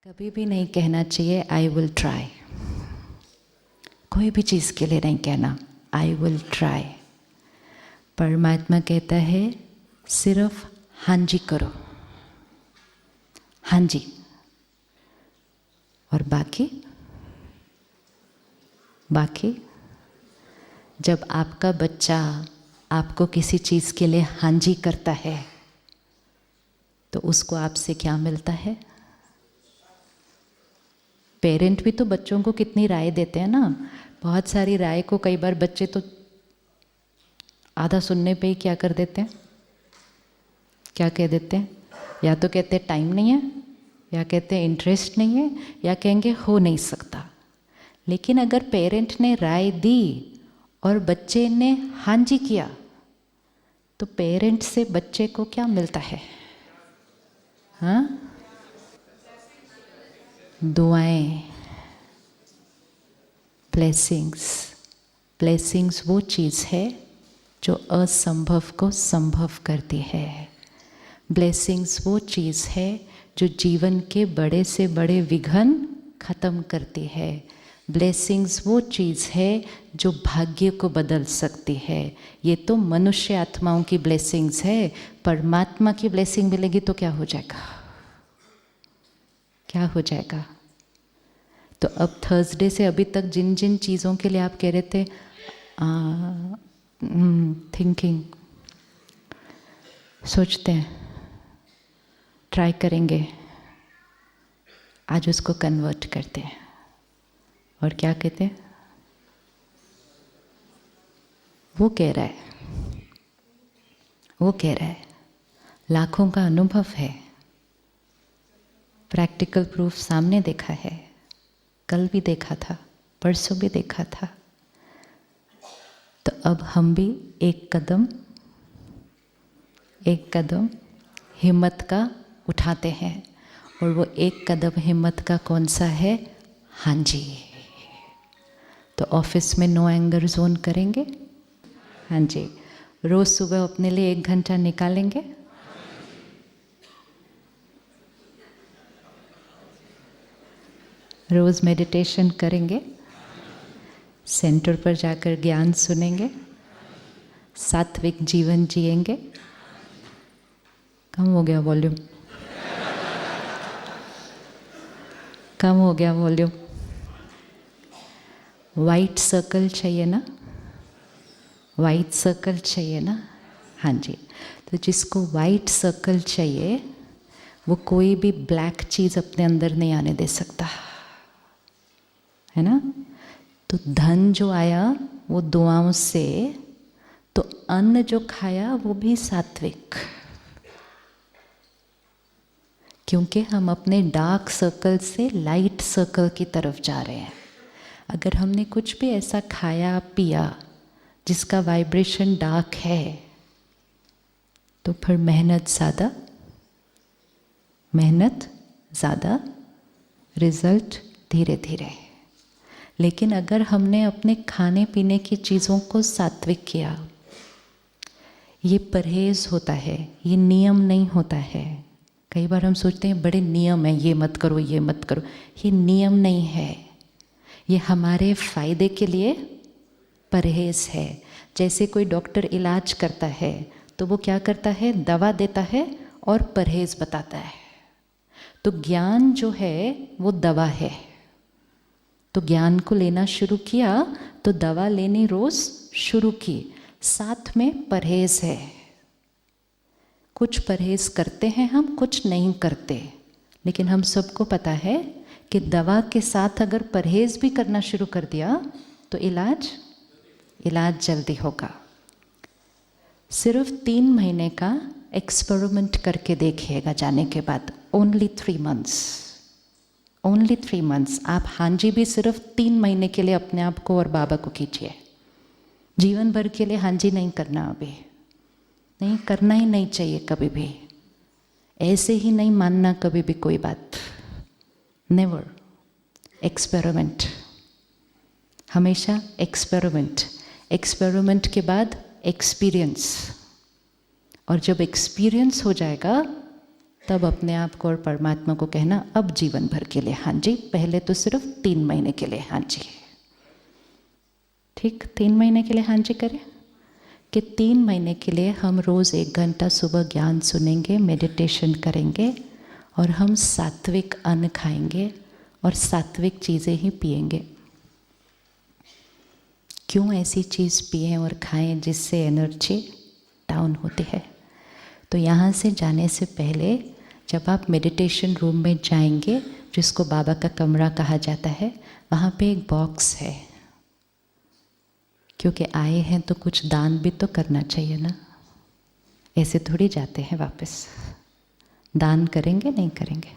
कभी भी नहीं कहना चाहिए आई विल ट्राई। कोई भी चीज़ के लिए नहीं कहना आई विल ट्राई। परमात्मा कहता है सिर्फ हाँ जी करो, हाँ जी, और बाकी जब आपका बच्चा आपको किसी चीज़ के लिए हाँ जी करता है तो उसको आपसे क्या मिलता है? पेरेंट भी तो बच्चों को कितनी राय देते हैं ना। बहुत सारी राय को कई बार बच्चे तो आधा सुनने पे ही क्या कर देते हैं, क्या कह देते हैं? या तो कहते हैं टाइम नहीं है, या कहते हैं इंटरेस्ट नहीं है, या कहेंगे हो नहीं सकता। लेकिन अगर पेरेंट ने राय दी और बच्चे ने हाँ जी किया तो पेरेंट से बच्चे को क्या मिलता है? हाँ, दुआएं, ब्लेसिंग्स। ब्लेसिंग्स वो चीज़ है जो असंभव को संभव करती है। ब्लेसिंग्स वो चीज़ है जो जीवन के बड़े से बड़े विघ्न खत्म करती है। ब्लेसिंग्स वो चीज़ है जो भाग्य को बदल सकती है। ये तो मनुष्य आत्माओं की ब्लेसिंग्स है। परमात्मा की ब्लेसिंग मिलेगी तो क्या हो जाएगा? क्या हो जाएगा? तो अब थर्सडे से अभी तक जिन जिन चीज़ों के लिए आप कह रहे थे थिंकिंग, सोचते हैं, ट्राई करेंगे, आज उसको कन्वर्ट करते हैं और क्या कहते हैं? वो कह रहा है, लाखों का अनुभव है, प्रैक्टिकल प्रूफ सामने देखा है, कल भी देखा था, परसों भी देखा था। तो अब हम भी एक कदम हिम्मत का उठाते हैं, और वो एक कदम हिम्मत का कौन सा है? हाँ जी। तो ऑफिस में नो एंगर जोन करेंगे? हाँ जी। रोज़ सुबह अपने लिए 1 घंटा निकालेंगे? रोज़ मेडिटेशन करेंगे? सेंटर पर जाकर ज्ञान सुनेंगे? सात्विक जीवन जिएंगे? कम हो गया वॉल्यूम, कम हो गया वॉल्यूम। वाइट सर्कल चाहिए ना? वाइट सर्कल चाहिए ना? हाँ जी। तो जिसको वाइट सर्कल चाहिए वो कोई भी ब्लैक चीज़ अपने अंदर नहीं आने दे सकता, है ना? तो धन जो आया वो दुआओं से, तो अन्न जो खाया वो भी सात्विक, क्योंकि हम अपने डार्क सर्कल से लाइट सर्कल की तरफ जा रहे हैं। अगर हमने कुछ भी ऐसा खाया पिया जिसका वाइब्रेशन डार्क है तो फिर मेहनत ज़्यादा, रिजल्ट धीरे धीरे। लेकिन अगर हमने अपने खाने पीने की चीज़ों को सात्विक किया, ये परहेज होता है, ये नियम नहीं होता है। कई बार हम सोचते हैं बड़े नियम हैं, ये मत करो, ये मत करो। ये नियम नहीं है, ये हमारे फ़ायदे के लिए परहेज है। जैसे कोई डॉक्टर इलाज करता है तो वो क्या करता है? दवा देता है और परहेज बताता है। तो ज्ञान जो है वो दवा है। तो ज्ञान को लेना शुरू किया तो दवा लेनी रोज़ शुरू की, साथ में परहेज है। कुछ परहेज करते हैं हम, कुछ नहीं करते। लेकिन हम सबको पता है कि दवा के साथ अगर परहेज भी करना शुरू कर दिया तो इलाज जल्दी होगा। सिर्फ 3 महीने का एक्सपेरिमेंट करके देखिएगा जाने के बाद। Only 3 months. आप हाँ जी भी सिर्फ 3 महीने के लिए अपने आप को और बाबा को कीजिए। जीवन भर के लिए हाँ जी नहीं करना, अभी नहीं करना ही नहीं चाहिए कभी भी। ऐसे ही नहीं मानना कभी भी कोई बात, नेवर। एक्सपेरिमेंट, हमेशा एक्सपेरिमेंट के बाद एक्सपीरियंस, और जब एक्सपीरियंस हो जाएगा तब अपने आप को और परमात्मा को कहना अब जीवन भर के लिए हाँ जी, पहले तो सिर्फ 3 महीने के लिए हाँ जी। ठीक, 3 महीने के लिए हाँ जी करें कि 3 महीने के लिए हम रोज़ 1 घंटा सुबह ज्ञान सुनेंगे, मेडिटेशन करेंगे और हम सात्विक अन्न खाएंगे और सात्विक चीज़ें ही पिएंगे। क्यों ऐसी चीज़ पिएं और खाएं जिससे एनर्जी डाउन होती है? तो यहाँ से जाने से पहले जब आप मेडिटेशन रूम में जाएंगे, जिसको बाबा का कमरा कहा जाता है, वहाँ पे एक बॉक्स है। क्योंकि आए हैं तो कुछ दान भी तो करना चाहिए ना, ऐसे थोड़ी जाते हैं वापस। दान करेंगे नहीं करेंगे?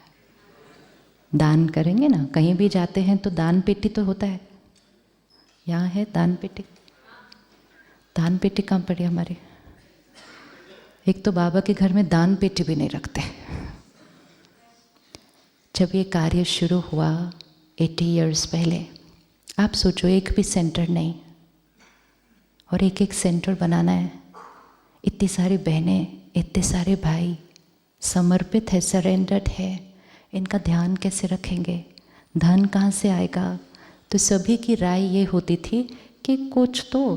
दान करेंगे ना, कहीं भी जाते हैं तो दान पेटी तो होता है। यहाँ है दान पेटी? दान पेटी कहाँ पड़ी हमारी? एक तो बाबा के घर में दान पेटी भी नहीं रखते। जब ये कार्य शुरू हुआ 80 इयर्स पहले, आप सोचो एक भी सेंटर नहीं, और एक एक सेंटर बनाना है। इतनी सारी बहनें, इतने सारे भाई समर्पित है, सरेंडर्ड है, इनका ध्यान कैसे रखेंगे? धन कहाँ से आएगा? तो सभी की राय ये होती थी कि कुछ तो,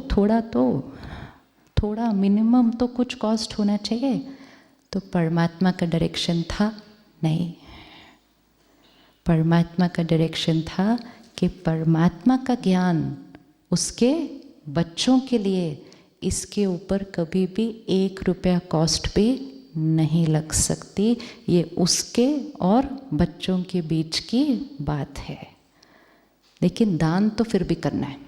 थोड़ा मिनिमम तो कुछ कॉस्ट होना चाहिए। तो परमात्मा का डायरेक्शन था नहीं, परमात्मा का डायरेक्शन था कि परमात्मा का ज्ञान उसके बच्चों के लिए, इसके ऊपर कभी भी 1 रुपया कॉस्ट भी नहीं लग सकती। ये उसके और बच्चों के बीच की बात है। लेकिन दान तो फिर भी करना है।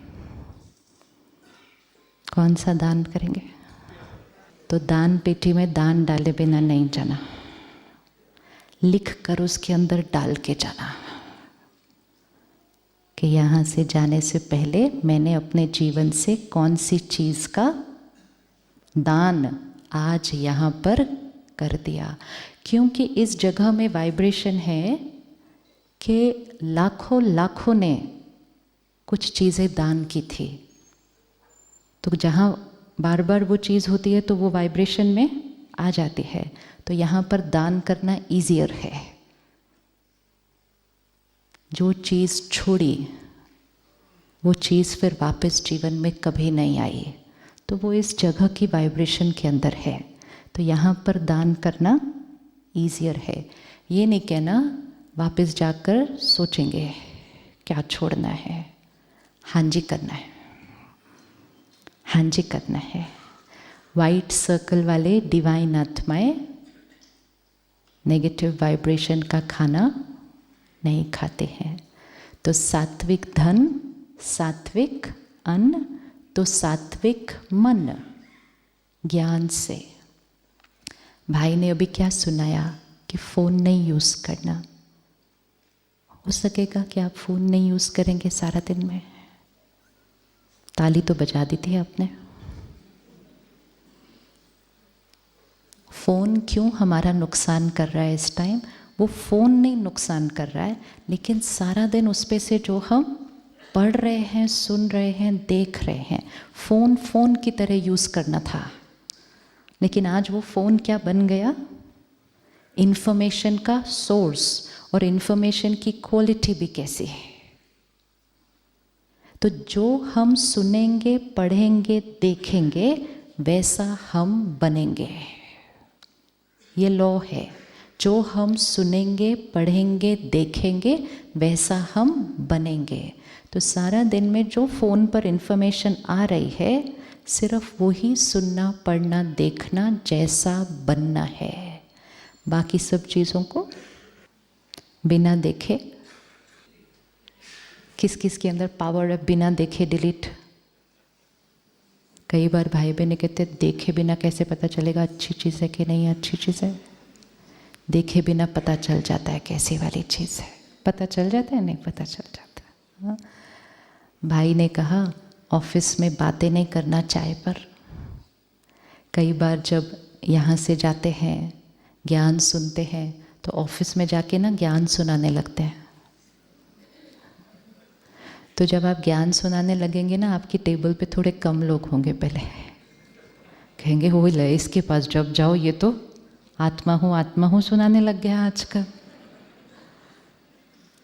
कौन सा दान करेंगे? तो दान पेटी में दान डाले बिना नहीं जाना, लिख कर उसके अंदर डाल के जाना कि यहाँ से जाने से पहले मैंने अपने जीवन से कौन सी चीज़ का दान आज यहाँ पर कर दिया। क्योंकि इस जगह में वाइब्रेशन है कि लाखों ने कुछ चीज़ें दान की थी। तो जहाँ बार बार वो चीज़ होती है तो वो वाइब्रेशन में आ जाती है। तो यहाँ पर दान करना ईजियर है। जो चीज़ छोड़ी वो चीज़ फिर वापस जीवन में कभी नहीं आई। तो वो इस जगह की वाइब्रेशन के अंदर है। तो यहाँ पर दान करना ईजियर है। ये नहीं कहना वापस जाकर सोचेंगे क्या छोड़ना है। हाँ जी करना है, हाँ जी करना है। वाइट सर्कल वाले डिवाइन आत्माएं नेगेटिव वाइब्रेशन का खाना नहीं खाते हैं। तो सात्विक धन, सात्विक अन्न, तो सात्विक मन ज्ञान से। भाई ने अभी क्या सुनाया कि फ़ोन नहीं यूज़ करना। हो सकेगा कि आप फ़ोन नहीं यूज़ करेंगे सारा दिन में? ताली तो बजा दी थी आपने। फ़ोन क्यों हमारा नुकसान कर रहा है इस टाइम? वो फ़ोन नहीं नुकसान कर रहा है, लेकिन सारा दिन उस पे से जो हम पढ़ रहे हैं, सुन रहे हैं, देख रहे हैं। फ़ोन की तरह यूज़ करना था, लेकिन आज वो फ़ोन क्या बन गया? इन्फॉर्मेशन का सोर्स, और इन्फॉर्मेशन की क्वालिटी भी कैसी है। तो जो हम सुनेंगे, पढ़ेंगे, देखेंगे, वैसा हम बनेंगे। ये लॉ है। जो हम सुनेंगे, पढ़ेंगे, देखेंगे, वैसा हम बनेंगे। तो सारा दिन में जो फ़ोन पर इन्फॉर्मेशन आ रही है, सिर्फ वही सुनना, पढ़ना, देखना, जैसा बनना है। बाकी सब चीज़ों को बिना देखे, किस किस के अंदर पावर है बिना देखे डिलीट? कई बार भाई बहन कहते देखे बिना कैसे पता चलेगा अच्छी चीज़ है कि नहीं अच्छी चीज़ है? देखे बिना पता चल जाता है कैसी वाली चीज़ है। पता चल जाता है, नहीं पता चल जाता। हाँ? भाई ने कहा ऑफिस में बातें नहीं करना चाय पर। कई बार जब यहाँ से जाते हैं, ज्ञान सुनते हैं, तो ऑफिस में जाके ना ज्ञान सुनाने लगते हैं। तो जब आप ज्ञान सुनाने लगेंगे ना, आपकी टेबल पे थोड़े कम लोग होंगे। पहले कहेंगे हो ले इसके पास जब जाओ ये तो आत्मा हूँ सुनाने लग गया आजकल।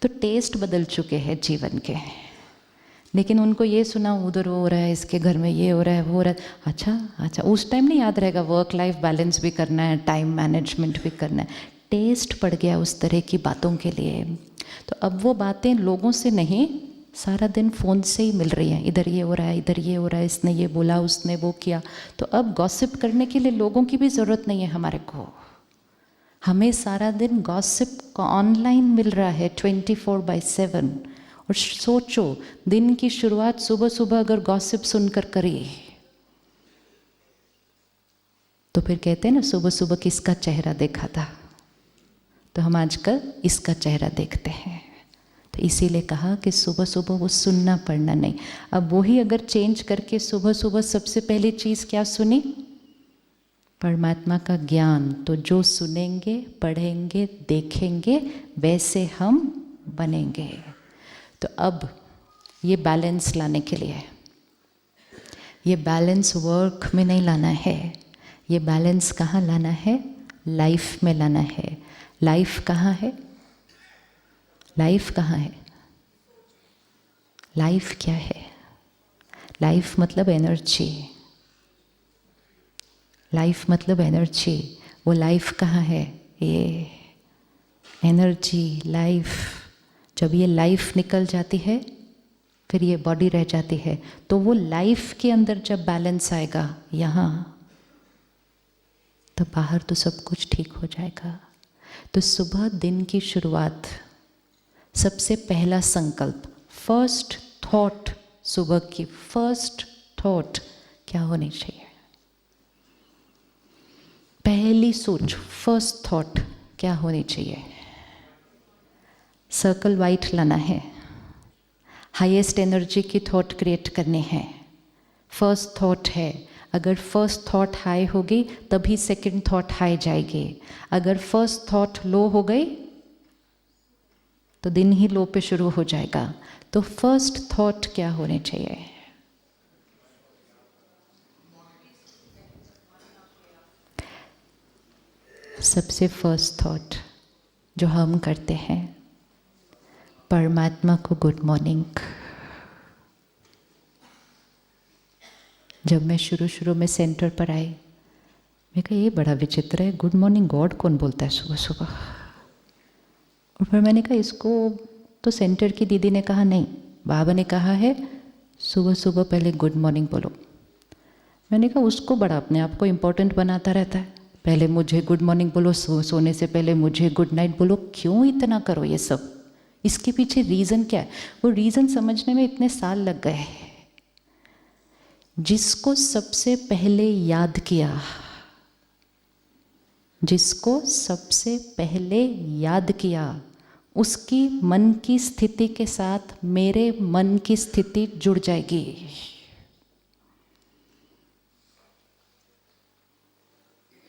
तो टेस्ट बदल चुके हैं जीवन के, लेकिन उनको ये सुना उधर हो रहा है, इसके घर में ये हो रहा है, वो हो रहा है। अच्छा उस टाइम नहीं याद रहेगा, वर्क लाइफ बैलेंस भी करना है, टाइम मैनेजमेंट भी करना है। टेस्ट पड़ गया उस तरह की बातों के लिए। तो अब वो बातें लोगों से नहीं, सारा दिन फ़ोन से ही मिल रही हैं। इधर ये हो रहा है, इधर ये हो रहा है, इसने ये बोला, उसने वो किया। तो अब गॉसिप करने के लिए लोगों की भी ज़रूरत नहीं है हमारे को। हमें सारा दिन गॉसिप ऑनलाइन मिल रहा है 24/7। और सोचो, दिन की शुरुआत सुबह सुबह अगर गॉसिप सुनकर करिए तो फिर कहते हैं ना, सुबह सुबह किसका चेहरा देखा था। तो हम आजकल इसका चेहरा देखते हैं। तो इसीलिए कहा कि सुबह सुबह वो सुनना पढ़ना नहीं। अब वही अगर चेंज करके सुबह सुबह सबसे पहली चीज़ क्या सुनी, परमात्मा का ज्ञान। तो जो सुनेंगे, पढ़ेंगे, देखेंगे, वैसे हम बनेंगे। तो अब ये बैलेंस लाने के लिए, ये बैलेंस वर्क में नहीं लाना है, ये बैलेंस कहाँ लाना है, लाइफ में लाना है। लाइफ कहाँ है, लाइफ कहाँ है, लाइफ क्या है? लाइफ मतलब एनर्जी, लाइफ मतलब एनर्जी। वो लाइफ कहाँ है, ये एनर्जी लाइफ। जब ये लाइफ निकल जाती है फिर ये बॉडी रह जाती है। तो वो लाइफ के अंदर जब बैलेंस आएगा यहाँ, तो बाहर तो सब कुछ ठीक हो जाएगा। तो सुबह दिन की शुरुआत, सबसे पहला संकल्प, फर्स्ट थॉट, सुबह की फर्स्ट थॉट क्या होनी चाहिए? पहली सोच, फर्स्ट थॉट क्या होनी चाहिए? सर्कल वाइट लाना है, हाईएस्ट एनर्जी की थॉट क्रिएट करनी है। फर्स्ट थॉट है, अगर फर्स्ट थॉट हाई होगी तभी सेकंड थॉट हाई जाएगी। अगर फर्स्ट थॉट लो हो गई तो दिन ही लो पे शुरू हो जाएगा। तो फर्स्ट थॉट क्या होने चाहिए? सबसे फर्स्ट थॉट जो हम करते हैं, परमात्मा को गुड मॉर्निंग। जब मैं शुरू में सेंटर पर आई, मैं कहा ये बड़ा विचित्र है, गुड मॉर्निंग गॉड कौन बोलता है सुबह सुबह। और फिर मैंने कहा इसको तो सेंटर की दीदी ने कहा नहीं, बाबा ने कहा है सुबह सुबह पहले गुड मॉर्निंग बोलो। मैंने कहा उसको बड़ा अपने आप को इम्पोर्टेंट बनाता रहता है, पहले मुझे गुड मॉर्निंग बोलो, सोने से पहले मुझे गुड नाइट बोलो। क्यों इतना करो ये सब? इसके पीछे रीज़न क्या है? वो रीज़न समझने में इतने साल लग गए। जिसको सबसे पहले याद किया, जिसको सबसे पहले याद किया, उसकी मन की स्थिति के साथ मेरे मन की स्थिति जुड़ जाएगी।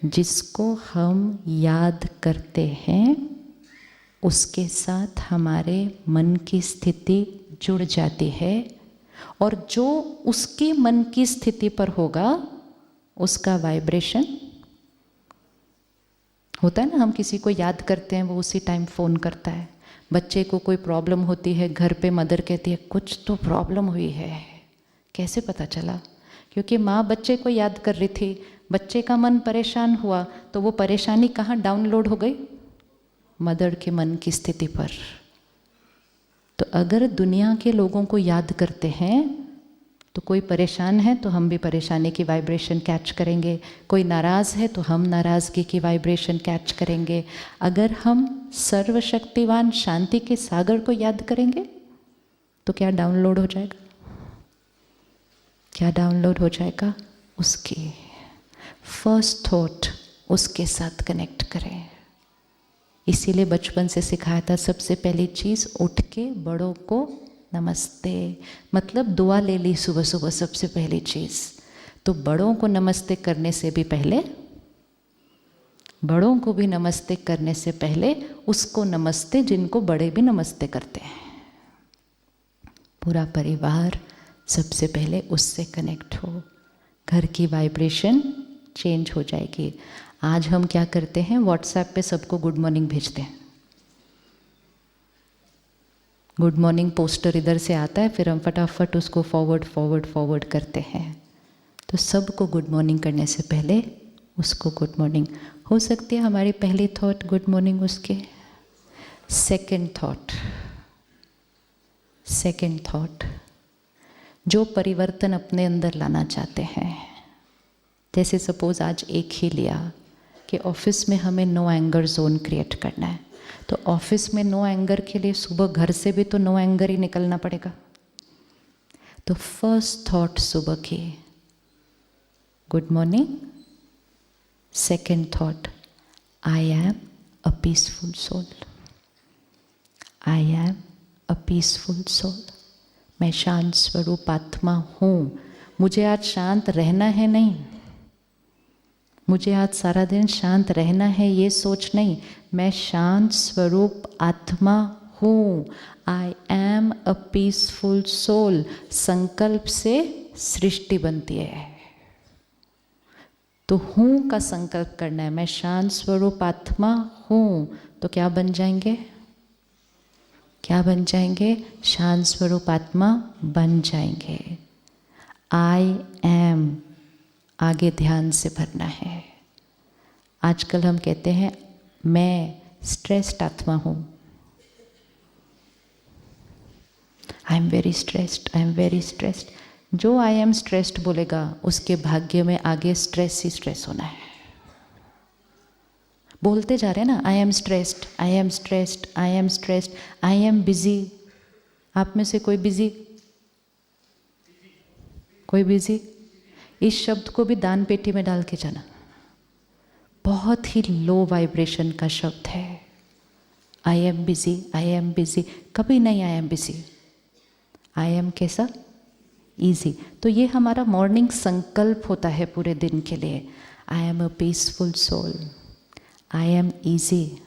जिसको हम याद करते हैं उसके साथ हमारे मन की स्थिति जुड़ जाती है, और जो उसकी मन की स्थिति पर होगा उसका वाइब्रेशन होता है ना। हम किसी को याद करते हैं, वो उसी टाइम फ़ोन करता है। बच्चे को कोई प्रॉब्लम होती है, घर पे मदर कहती है कुछ तो प्रॉब्लम हुई है। कैसे पता चला? क्योंकि माँ बच्चे को याद कर रही थी, बच्चे का मन परेशान हुआ तो वो परेशानी कहाँ डाउनलोड हो गई? मदर के मन की स्थिति पर। तो अगर दुनिया के लोगों को याद करते हैं तो कोई परेशान है तो हम भी परेशानी की वाइब्रेशन कैच करेंगे, कोई नाराज़ है तो हम नाराज़गी की वाइब्रेशन कैच करेंगे। अगर हम सर्वशक्तिवान शांति के सागर को याद करेंगे तो क्या डाउनलोड हो जाएगा? क्या डाउनलोड हो जाएगा? उसकी फर्स्ट थॉट उसके साथ कनेक्ट करें। इसीलिए बचपन से सिखाया था, सबसे पहली चीज़ उठ के बड़ों को नमस्ते, मतलब दुआ ले ली सुबह सुबह सबसे पहली चीज़। तो बड़ों को नमस्ते करने से भी पहले, बड़ों को भी नमस्ते करने से पहले उसको नमस्ते जिनको बड़े भी नमस्ते करते हैं। पूरा परिवार सबसे पहले उससे कनेक्ट हो, घर की वाइब्रेशन चेंज हो जाएगी। आज हम क्या करते हैं, व्हाट्सएप पे सबको गुड मॉर्निंग भेजते हैं। गुड मॉर्निंग पोस्टर इधर से आता है, फिर हम फटाफट उसको फॉरवर्ड करते हैं। तो सबको गुड मॉर्निंग करने से पहले उसको गुड मॉर्निंग। हो सकती है हमारी पहली थॉट गुड मॉर्निंग, उसके सेकंड थॉट जो परिवर्तन अपने अंदर लाना चाहते हैं। जैसे सपोज आज एक ही लिया कि ऑफिस में हमें नो एंगर जोन क्रिएट करना है, तो ऑफिस में नो एंगर के लिए सुबह घर से भी तो नो एंगर ही निकलना पड़ेगा। तो फर्स्ट थॉट सुबह की good morning, second thought I am a peaceful soul, I am a peaceful soul. मैं शांत स्वरूप आत्मा हूँ। मुझे आज शांत रहना है नहीं, मुझे आज सारा दिन शांत रहना है ये सोच नहीं, मैं शांत स्वरूप आत्मा हूँ। I am a peaceful soul. संकल्प से सृष्टि बनती है, तो हूँ का संकल्प करना है। मैं शांत स्वरूप आत्मा हूँ, तो क्या बन जाएंगे, शांत स्वरूप आत्मा बन जाएंगे। आई एम आगे ध्यान से भरना है। आजकल हम कहते हैं मैं स्ट्रेस्ड आत्मा हूँ, आई एम वेरी स्ट्रेस्ड। जो आई एम स्ट्रेस्ड बोलेगा उसके भाग्य में आगे स्ट्रेस ही स्ट्रेस होना है। बोलते जा रहे हैं ना, I am stressed, I am busy. आप में से कोई बिजी? इस शब्द को भी दान पेटी में डाल के जाना। बहुत ही लो वाइब्रेशन का शब्द है। आई एम बिजी, कभी नहीं I am busy. I am कैसा? ईजी। तो ये हमारा मॉर्निंग संकल्प होता है पूरे दिन के लिए। I am a peaceful soul, I am easy,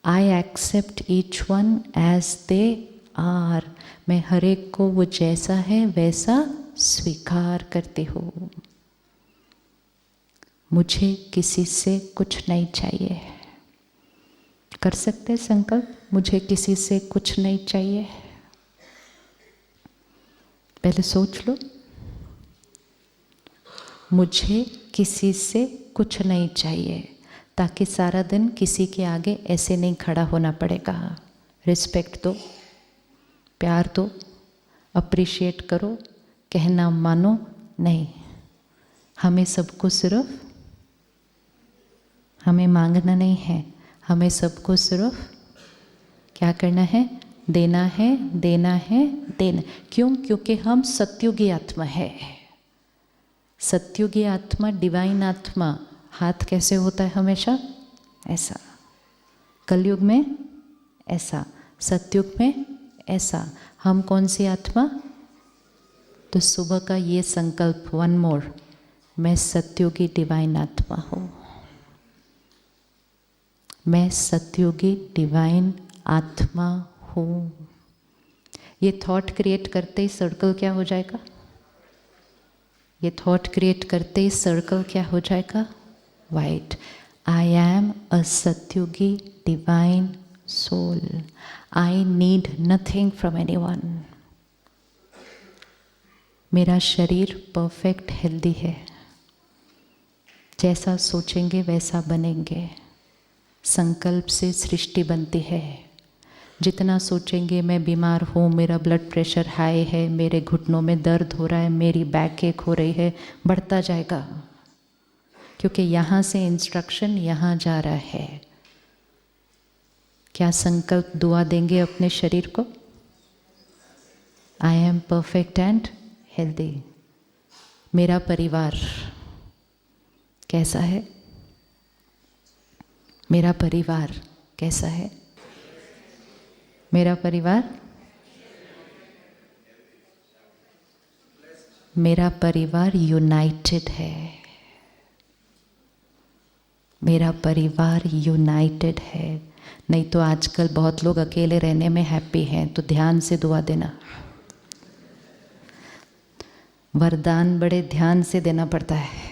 I accept each one as they are. मैं हर एक को वो जैसा है वैसा स्वीकार करती हूँ। मुझे किसी से कुछ नहीं चाहिए। कर सकते संकल्प, मुझे किसी से कुछ नहीं चाहिए। पहले सोच लो, मुझे किसी से कुछ नहीं चाहिए, ताकि सारा दिन किसी के आगे ऐसे नहीं खड़ा होना पड़ेगा। रिस्पेक्ट दो, प्यार दो, अप्रिशिएट करो, कहना मानो नहीं। हमें सबको सिर्फ, हमें मांगना नहीं है, हमें सबको सिर्फ क्या करना है? देना है। क्यों? क्योंकि हम सत्युगी आत्मा है। सत्युगी आत्मा, डिवाइन आत्मा, हाथ कैसे होता है? हमेशा ऐसा। कलयुग में ऐसा, सत्युग में ऐसा। हम कौन सी आत्मा? तो सुबह का ये संकल्प, वन मोर, मैं सत्युगी डिवाइन आत्मा हूँ। मैं सत्युगी डिवाइन आत्मा हूँ। ये थॉट क्रिएट करते ही सर्कल क्या हो जाएगा? वाइट। आई एम अ सत्युगी divine soul. I need nothing from anyone. मेरा शरीर परफेक्ट हेल्दी है। जैसा सोचेंगे वैसा बनेंगे। संकल्प से सृष्टि बनती है। जितना सोचेंगे मैं बीमार हूँ, मेरा ब्लड प्रेशर हाई है, मेरे घुटनों में दर्द हो रहा है, मेरी बैक एक हो रही है, बढ़ता जाएगा। क्योंकि यहाँ से इंस्ट्रक्शन यहाँ जा रहा है। क्या संकल्प दुआ देंगे अपने शरीर को? I am perfect and healthy. मेरा परिवार कैसा है? मेरा परिवार कैसा है? मेरा परिवार यूनाइटेड है। मेरा परिवार यूनाइटेड है। नहीं तो आजकल बहुत लोग अकेले रहने में हैप्पी हैं। तो ध्यान से दुआ देना। वरदान बड़े ध्यान से देना पड़ता है,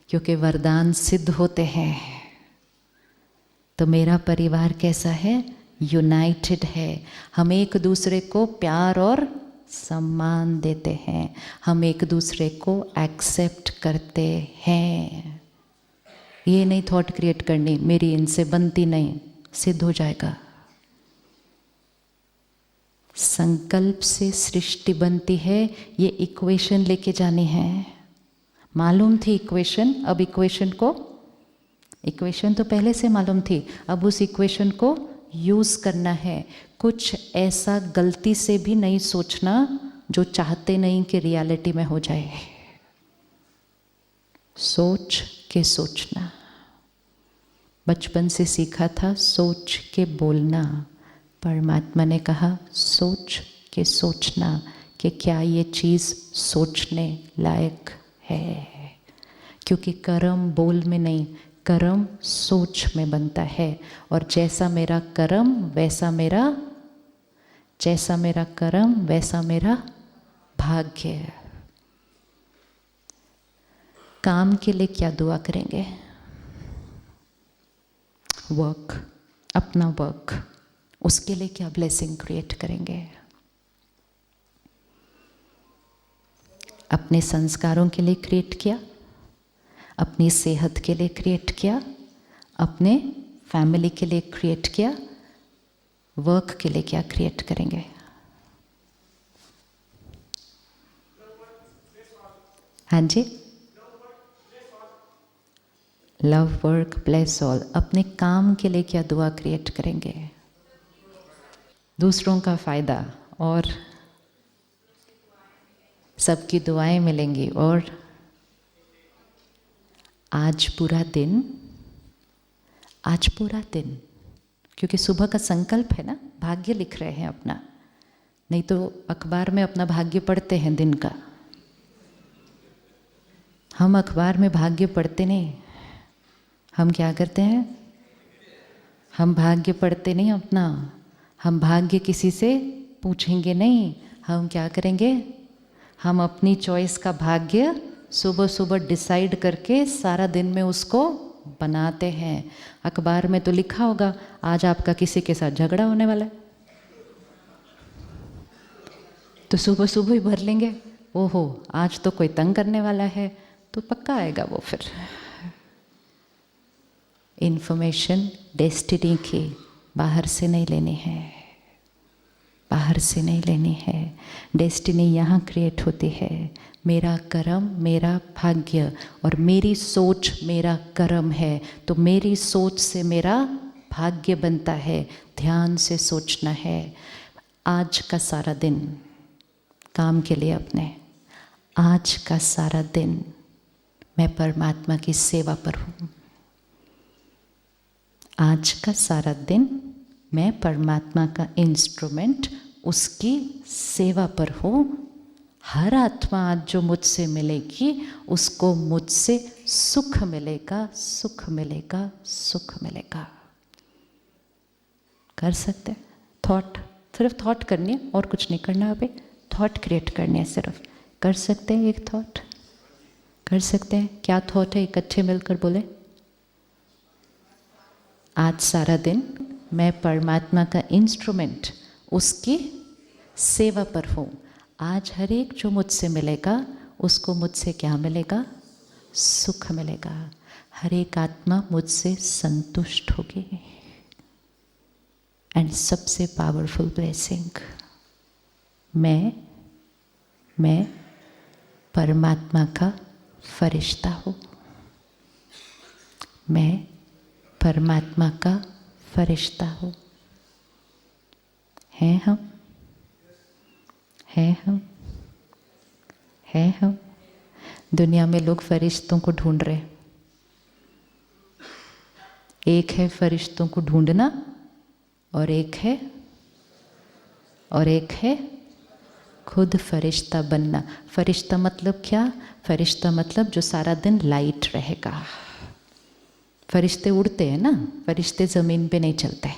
क्योंकि वरदान सिद्ध होते हैं। तो मेरा परिवार कैसा है? यूनाइटेड है। हम एक दूसरे को प्यार और सम्मान देते हैं, हम एक दूसरे को एक्सेप्ट करते हैं। ये नहीं थॉट क्रिएट करनी मेरी इनसे बनती नहीं, सिद्ध हो जाएगा। संकल्प से सृष्टि बनती है, ये इक्वेशन लेके जानी है। मालूम थी इक्वेशन, अब इक्वेशन तो पहले से मालूम थी, अब उस इक्वेशन को यूज करना है। कुछ ऐसा गलती से भी नहीं सोचना जो चाहते नहीं कि रियलिटी में हो जाए। सोच के सोचना, बचपन से सीखा था सोच के बोलना। परमात्मा ने कहा सोच के सोचना कि क्या ये चीज़ सोचने लायक है, क्योंकि कर्म बोल में नहीं, कर्म सोच में बनता है। और जैसा मेरा कर्म वैसा मेरा, जैसा मेरा कर्म वैसा मेरा भाग्य। काम के लिए क्या दुआ करेंगे? वर्क, अपना वर्क, उसके लिए क्या ब्लेसिंग क्रिएट करेंगे? अपने संस्कारों के लिए क्रिएट किया, अपनी सेहत के लिए क्रिएट किया, अपने फैमिली के लिए क्रिएट किया, वर्क के लिए क्या क्रिएट करेंगे? हाँ जी, लव वर्क ब्लेस ऑल। अपने काम के लिए क्या दुआ क्रिएट करेंगे? दूसरों का फायदा, और सबकी दुआएं मिलेंगी। और आज पूरा दिन, क्योंकि सुबह का संकल्प है ना, भाग्य लिख रहे हैं अपना। नहीं तो अखबार में अपना भाग्य पढ़ते हैं दिन का, हम अखबार में भाग्य पढ़ते नहीं। हम क्या करते हैं? हम भाग्य पढ़ते नहीं अपना, हम भाग्य किसी से पूछेंगे नहीं। हम क्या करेंगे? हम अपनी चॉइस का भाग्य सुबह सुबह डिसाइड करके सारा दिन में उसको बनाते हैं। अखबार में तो लिखा होगा आज आपका किसी के साथ झगड़ा होने वाला है, तो सुबह सुबह ही भर लेंगे, ओहो आज तो कोई तंग करने वाला है, तो पक्का आएगा वो। फिर इन्फॉर्मेशन डेस्टिनी की बाहर से नहीं लेनी है, बाहर से नहीं लेनी है। डेस्टिनी यहाँ क्रिएट होती है। मेरा कर्म मेरा भाग्य, और मेरी सोच मेरा कर्म है, तो मेरी सोच से मेरा भाग्य बनता है। ध्यान से सोचना है। आज का सारा दिन काम के लिए अपने, आज का सारा दिन मैं परमात्मा की सेवा पर हूँ। आज का सारा दिन मैं परमात्मा का इंस्ट्रूमेंट, उसकी सेवा पर हूँ। हर आत्मा आज जो मुझसे मिलेगी उसको मुझसे सुख मिलेगा, सुख मिलेगा, सुख मिलेगा। कर सकते हैं थॉट, सिर्फ थॉट करनी है और कुछ नहीं करना। अभी थॉट क्रिएट करनी है, सिर्फ कर सकते हैं। एक थॉट कर सकते हैं। क्या थॉट है? इकट्ठे मिलकर बोले, आज सारा दिन मैं परमात्मा का इंस्ट्रूमेंट, उसकी सेवा पर हूँ। आज हर एक जो मुझसे मिलेगा उसको मुझसे क्या मिलेगा? सुख मिलेगा। हर एक आत्मा मुझसे संतुष्ट होगी। एंड सबसे पावरफुल ब्लेसिंग, मैं परमात्मा का फरिश्ता हूँ। मैं परमात्मा का फरिश्ता हूँ। हैं हम, हैं हम, हैं हम। दुनिया में लोग फरिश्तों को ढूंढ रहे। एक है फरिश्तों को ढूंढना, और एक है खुद फरिश्ता बनना। फरिश्ता मतलब क्या? फरिश्ता मतलब जो सारा दिन लाइट रहेगा। फरिश्ते उड़ते हैं ना, फरिश्ते ज़मीन पे नहीं चलते,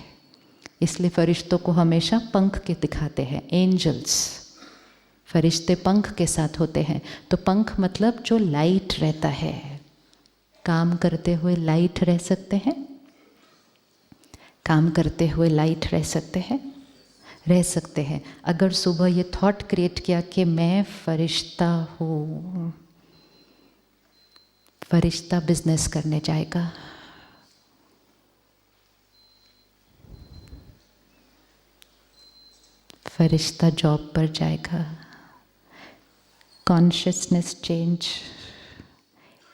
इसलिए फरिश्तों को हमेशा पंख के दिखाते हैं, एंजल्स। फरिश्ते पंख के साथ होते हैं, तो पंख मतलब जो लाइट रहता है। काम करते हुए लाइट रह सकते हैं? काम करते हुए लाइट रह सकते हैं? रह सकते हैं। अगर सुबह ये थॉट क्रिएट किया कि मैं फरिश्ता हूँ, फरिश्ता बिजनेस करने जाएगा, फरिश्ता जॉब पर जाएगा। Consciousness change.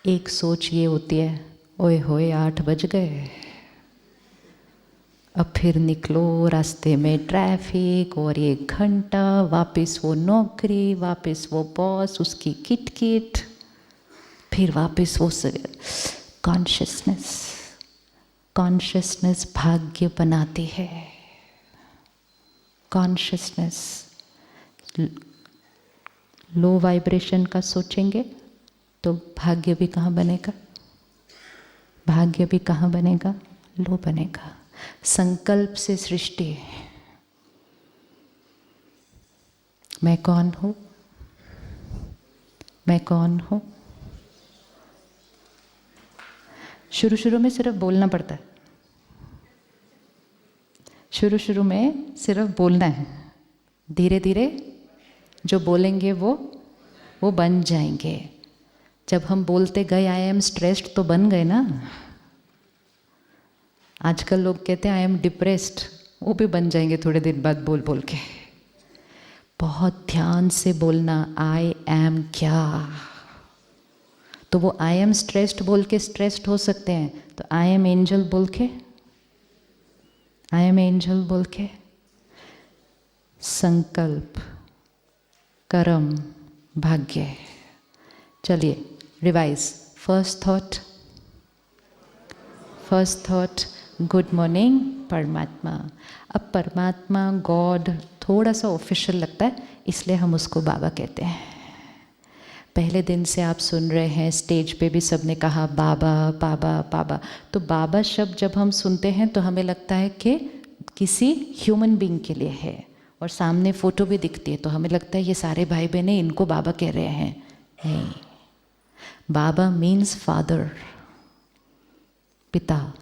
एक सोच ये होती है, ओए होए 8 बज गए, अब फिर निकलो, रास्ते में ट्रैफिक और 1 घंटा, वापस वो नौकरी, वापस वो बॉस, उसकी किट, फिर वापस वो कॉन्शियसनेस भाग्य बनाती है। कॉन्शियसनेस लो वाइब्रेशन का सोचेंगे तो भाग्य भी कहाँ बनेगा? भाग्य भी कहाँ बनेगा? लो बनेगा। संकल्प से सृष्टि। मैं कौन हूँ? मैं कौन हूँ? शुरू में सिर्फ बोलना पड़ता है। शुरू में सिर्फ बोलना है, धीरे धीरे जो बोलेंगे वो बन जाएंगे। जब हम बोलते गए आई एम स्ट्रेस्ड तो बन गए ना। आजकल लोग कहते हैं आई एम डिप्रेस्ड, वो भी बन जाएंगे थोड़े दिन बाद बोल बोल के। बहुत ध्यान से बोलना, आई एम क्या। तो वो आई एम स्ट्रेस्ड बोल के स्ट्रेस्ड हो सकते हैं, तो आई एम एंजल बोल के, आई एम एंजल बोल के संकल्प, कर्म, भाग्य। चलिए revise. First thought good morning परमात्मा। अब परमात्मा, गॉड थोड़ा सा ऑफिशियल लगता है, इसलिए हम उसको बाबा कहते हैं। पहले दिन से आप सुन रहे हैं, स्टेज पे भी सबने कहा बाबा बाबा बाबा। तो बाबा शब्द जब हम सुनते हैं तो हमें लगता है कि किसी ह्यूमन बीइंग के लिए है, और सामने फ़ोटो भी दिखती है तो हमें लगता है ये सारे भाई बहनें इनको बाबा कह रहे हैं। नहीं, बाबा मीन्स फादर, पिता।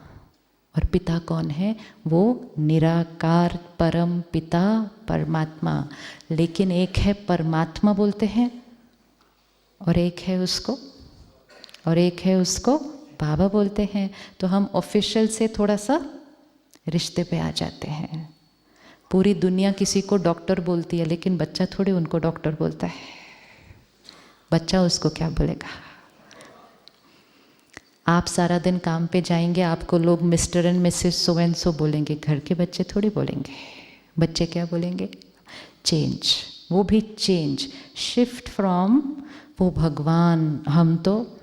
और पिता कौन है? वो निराकार परम पिता परमात्मा। लेकिन एक है परमात्मा बोलते हैं, और एक है उसको बाबा बोलते हैं। तो हम ऑफिशियल से थोड़ा सा रिश्ते पे आ जाते हैं। पूरी दुनिया किसी को डॉक्टर बोलती है, लेकिन बच्चा थोड़ी उनको डॉक्टर बोलता है। बच्चा उसको क्या बोलेगा? आप सारा दिन काम पे जाएंगे, आपको लोग mister and Mrs so and so बोलेंगे, घर के बच्चे थोड़ी बोलेंगे। बच्चे क्या बोलेंगे? चेंज। वो भी चेंज, शिफ्ट फ्रॉम वो भगवान, हम तो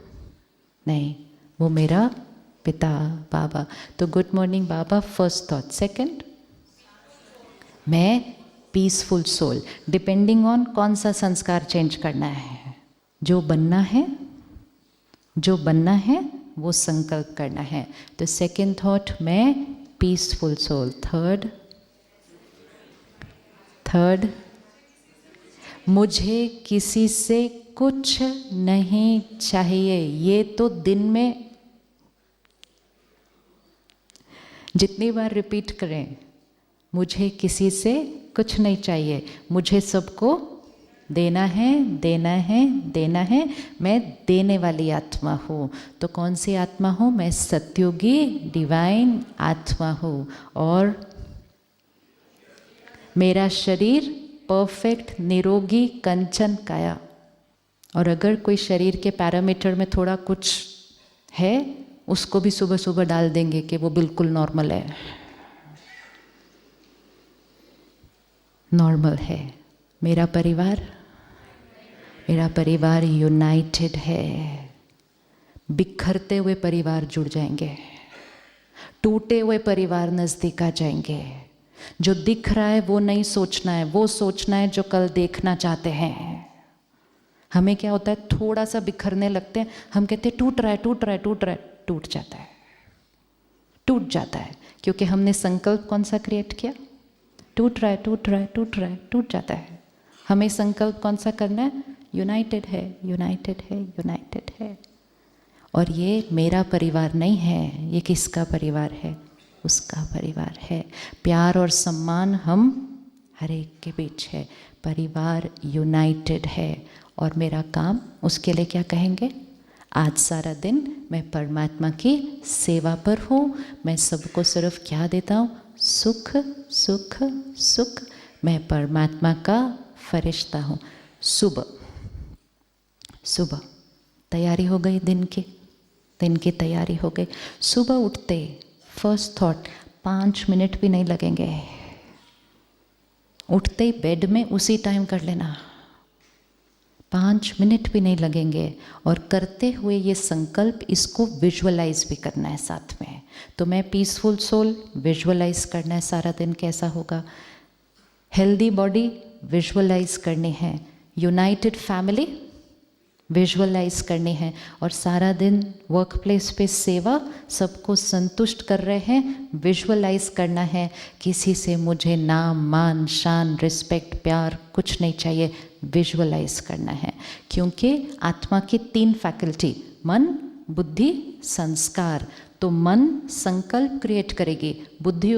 नहीं, वो मेरा पिता बाबा। तो गुड मॉर्निंग बाबा, फर्स्ट थॉट। सेकंड, मैं पीसफुल सोल। डिपेंडिंग ऑन कौन सा संस्कार चेंज करना है, जो बनना है वो संकल्प करना है। तो सेकंड थॉट, मैं पीसफुल सोल। थर्ड, मुझे किसी से कुछ नहीं चाहिए। ये तो दिन में जितनी बार रिपीट करें, मुझे किसी से कुछ नहीं चाहिए, मुझे सबको देना है। मैं देने वाली आत्मा हूँ। तो कौन सी आत्मा हूँ? मैं सत्युगी डिवाइन आत्मा हूँ। और मेरा शरीर परफेक्ट निरोगी कंचन काया। और अगर कोई शरीर के पैरामीटर में थोड़ा कुछ है, उसको भी सुबह सुबह डाल देंगे कि वो बिल्कुल नॉर्मल है। नॉर्मल है। मेरा परिवार यूनाइटेड है। बिखरते हुए परिवार जुड़ जाएंगे, टूटे हुए परिवार नज़दीक आ जाएंगे। जो दिख रहा है वो नहीं सोचना है, वो सोचना है जो कल देखना चाहते हैं। हमें क्या होता है, थोड़ा सा बिखरने लगते हैं, हम कहते हैं टूट रहा है, टूट जाता है। क्योंकि हमने संकल्प कौन सा क्रिएट किया? टूट रहा है, टूट जाता है। हमें संकल्प कौन सा करना है? यूनाइटेड है। और ये मेरा परिवार नहीं है, ये किसका परिवार है? उसका परिवार है। प्यार और सम्मान हम हर एक के बीच है, परिवार यूनाइटेड है। और मेरा काम उसके लिए क्या कहेंगे? आज सारा दिन मैं परमात्मा की सेवा पर हूँ। मैं सबको सिर्फ क्या देता हूँ? सुख सुख सुख। मैं परमात्मा का फरिश्ता हूँ। सुबह सुबह तैयारी हो गई, दिन की तैयारी हो गई। सुबह उठते फर्स्ट थॉट 5 मिनट भी नहीं लगेंगे, उठते ही बेड में उसी टाइम कर लेना, 5 मिनट भी नहीं लगेंगे। और करते हुए ये संकल्प, इसको विजुअलाइज भी करना है साथ में। तो मैं पीसफुल सोल विजुअलाइज करना है सारा दिन कैसा होगा, हेल्दी बॉडी विजुअलाइज करनी है, यूनाइटेड फैमिली विजुअलाइज करनी है, और सारा दिन वर्क प्लेस पे सेवा, सबको संतुष्ट कर रहे हैं, विजुअलाइज करना है। किसी से मुझे नाम मान शान रिस्पेक्ट प्यार कुछ नहीं चाहिए, विजुअलाइज करना है। क्योंकि आत्मा की 3 फैकल्टी, मन बुद्धि संस्कार। तो मन संकल्प क्रिएट करेगी, बुद्धि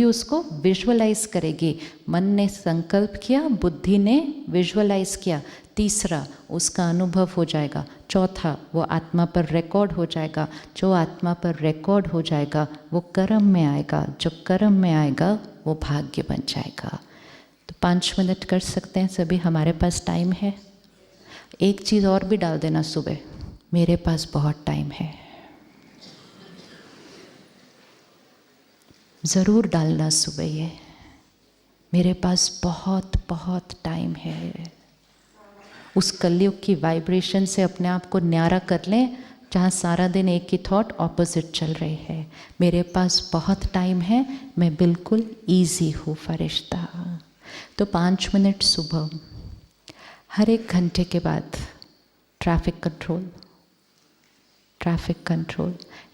उसको विजुअलाइज करेगी। मन ने संकल्प किया, बुद्धि ने विजुअलाइज किया। तीसरा, उसका अनुभव हो जाएगा। चौथा, वो आत्मा पर रिकॉर्ड हो जाएगा। जो आत्मा पर रिकॉर्ड हो जाएगा वो कर्म में आएगा, जो कर्म में आएगा वो भाग्य बन जाएगा। तो 5 मिनट कर सकते हैं सभी, हमारे पास टाइम है। एक चीज़ और भी डाल देना सुबह, मेरे पास बहुत टाइम है। ज़रूर डालना सुबह ये, मेरे पास बहुत बहुत टाइम है। उस कलयुग की वाइब्रेशन से अपने आप को न्यारा कर लें, जहाँ सारा दिन एक ही थॉट ऑपोजिट चल रही है। मेरे पास बहुत टाइम है, मैं बिल्कुल ईजी हूँ फरिश्ता। तो 5 मिनट सुबह, हर एक घंटे के बाद ट्रैफिक कंट्रोल।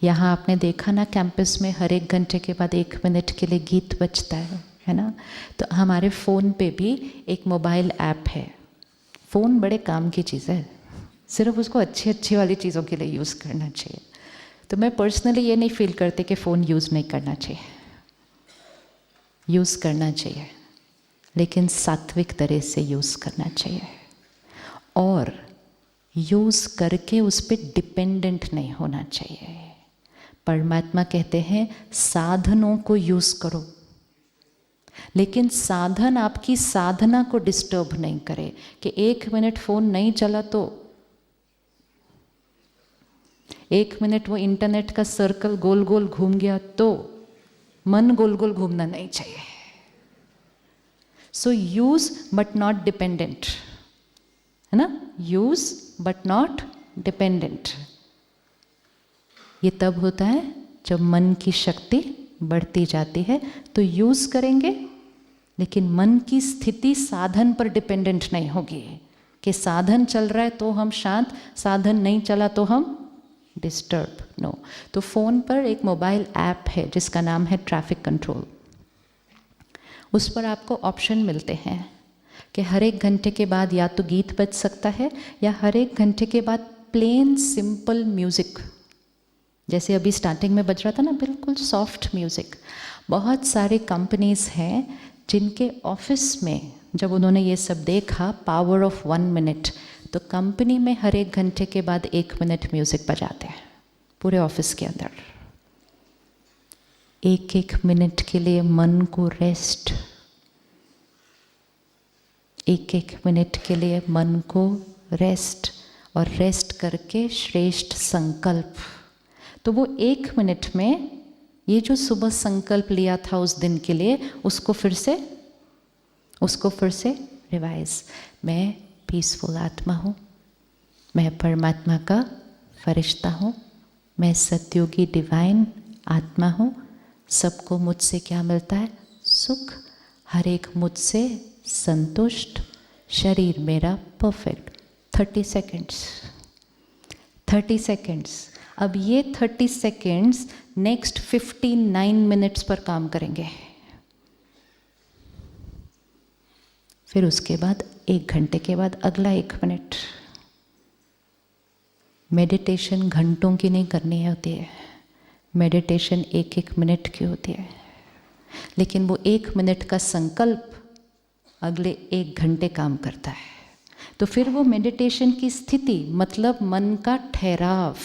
यहाँ आपने देखा ना कैंपस में हर एक घंटे के बाद 1 मिनट के लिए गीत बजता है ना। तो हमारे फ़ोन पे भी एक मोबाइल ऐप है। फ़ोन बड़े काम की चीज़ है, सिर्फ उसको अच्छी वाली चीज़ों के लिए यूज़ करना चाहिए। तो मैं पर्सनली ये नहीं फील करती कि फ़ोन यूज़ नहीं करना चाहिए, यूज़ करना चाहिए, लेकिन सात्विक तरह से यूज़ करना चाहिए। और यूज़ करके उस पर डिपेंडेंट नहीं होना चाहिए। परमात्मा कहते हैं साधनों को यूज़ करो, लेकिन साधन आपकी साधना को डिस्टर्ब नहीं करे। कि 1 मिनट फ़ोन नहीं चला तो 1 मिनट वो इंटरनेट का सर्कल गोल गोल घूम गया तो मन गोल गोल घूमना नहीं चाहिए। So use but not dependent, है ना। Use but not dependent. ये तब होता है जब मन की शक्ति बढ़ती जाती है। तो यूज़ करेंगे, लेकिन मन की स्थिति साधन पर डिपेंडेंट नहीं होगी कि साधन चल रहा है तो हम शांत, साधन नहीं चला तो हम डिस्टर्ब। नो। तो फ़ोन पर एक मोबाइल ऐप है जिसका नाम है ट्रैफिक कंट्रोल। उस पर आपको ऑप्शन मिलते हैं कि हर एक घंटे के बाद या तो गीत बज सकता है, या हर एक घंटे के बाद प्लेन सिंपल म्यूज़िक, जैसे अभी स्टार्टिंग में बज रहा था ना, बिल्कुल सॉफ्ट म्यूज़िक। बहुत सारे कंपनीज़ हैं जिनके ऑफिस में जब उन्होंने ये सब देखा, पावर ऑफ 1 मिनट, तो कंपनी में हर एक घंटे के बाद 1 मिनट म्यूज़िक बजाते हैं पूरे ऑफिस के अंदर। 1-1 मिनट के लिए मन को रेस्ट, 1-1 मिनट के लिए मन को रेस्ट, और रेस्ट करके श्रेष्ठ संकल्प। तो वो 1 मिनट में ये जो सुबह संकल्प लिया था उस दिन के लिए, उसको फिर से रिवाइज। मैं पीसफुल आत्मा हूँ, मैं परमात्मा का फरिश्ता हूँ, मैं सतयुगी डिवाइन आत्मा हूँ। सबको मुझसे क्या मिलता है? सुख। हर एक मुझसे संतुष्ट, शरीर मेरा परफेक्ट। 30 सेकेंड्स। अब ये 30 सेकेंड्स नेक्स्ट 59 मिनट्स पर काम करेंगे। फिर उसके बाद 1 घंटे के बाद अगला 1 मिनट। मेडिटेशन घंटों की नहीं करनी होती है, मेडिटेशन 1-1 मिनट की होती है, लेकिन वो 1 मिनट का संकल्प अगले 1 घंटे काम करता है। तो फिर वो मेडिटेशन की स्थिति मतलब मन का ठहराव,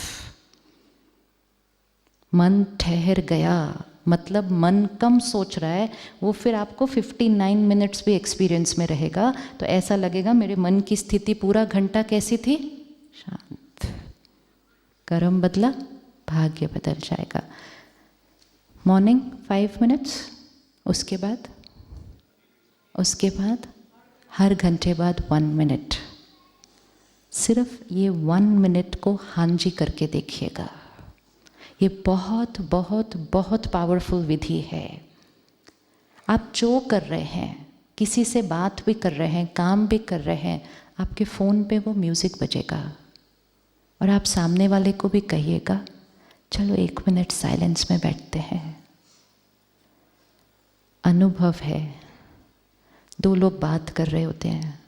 मन ठहर गया मतलब मन कम सोच रहा है, वो फिर आपको 59 मिनट्स भी एक्सपीरियंस में रहेगा। तो ऐसा लगेगा मेरे मन की स्थिति पूरा घंटा कैसी थी? शांत। कर्म बदला, भाग्य बदल जाएगा। मॉर्निंग 5 मिनट्स, उसके बाद हर घंटे बाद 1 मिनट। सिर्फ ये 1 मिनट को हाँ जी करके देखिएगा। ये बहुत बहुत बहुत पावरफुल विधि है। आप जो कर रहे हैं, किसी से बात भी कर रहे हैं, काम भी कर रहे हैं, आपके फ़ोन पे वो म्यूज़िक बजेगा और आप सामने वाले को भी कहिएगा चलो 1 मिनट साइलेंस में बैठते हैं। अनुभव है, 2 लोग बात कर रहे होते हैं,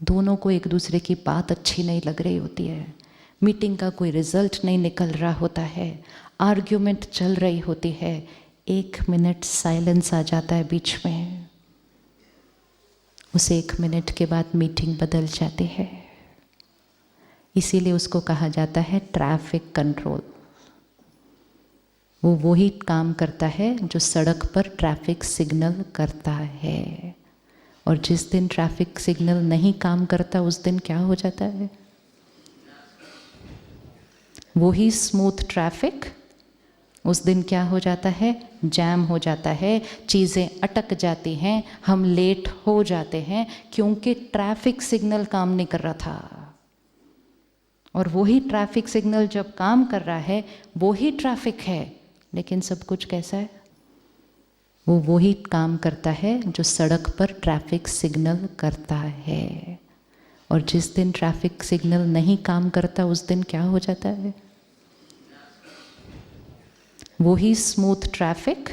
दोनों को एक दूसरे की बात अच्छी नहीं लग रही होती है, मीटिंग का कोई रिजल्ट नहीं निकल रहा होता है, आर्ग्यूमेंट चल रही होती है, 1 मिनट साइलेंस आ जाता है बीच में, उस 1 मिनट के बाद मीटिंग बदल जाती है। इसीलिए उसको कहा जाता है ट्रैफिक कंट्रोल। वो वही काम करता है जो सड़क पर ट्रैफिक सिग्नल करता है, और जिस दिन ट्रैफिक सिग्नल नहीं काम करता उस दिन क्या हो जाता है? वही स्मूथ ट्रैफिक उस दिन क्या हो जाता है? जैम हो जाता है, चीज़ें अटक जाती हैं, हम लेट हो जाते हैं क्योंकि ट्रैफिक सिग्नल काम नहीं कर रहा था। और वही ट्रैफिक सिग्नल जब काम कर रहा है, वही ट्रैफिक है, लेकिन सब कुछ कैसा है? वो वही काम करता है जो सड़क पर ट्रैफिक सिग्नल करता है, और जिस दिन ट्रैफिक सिग्नल नहीं काम करता उस दिन क्या हो जाता है? वही स्मूथ ट्रैफिक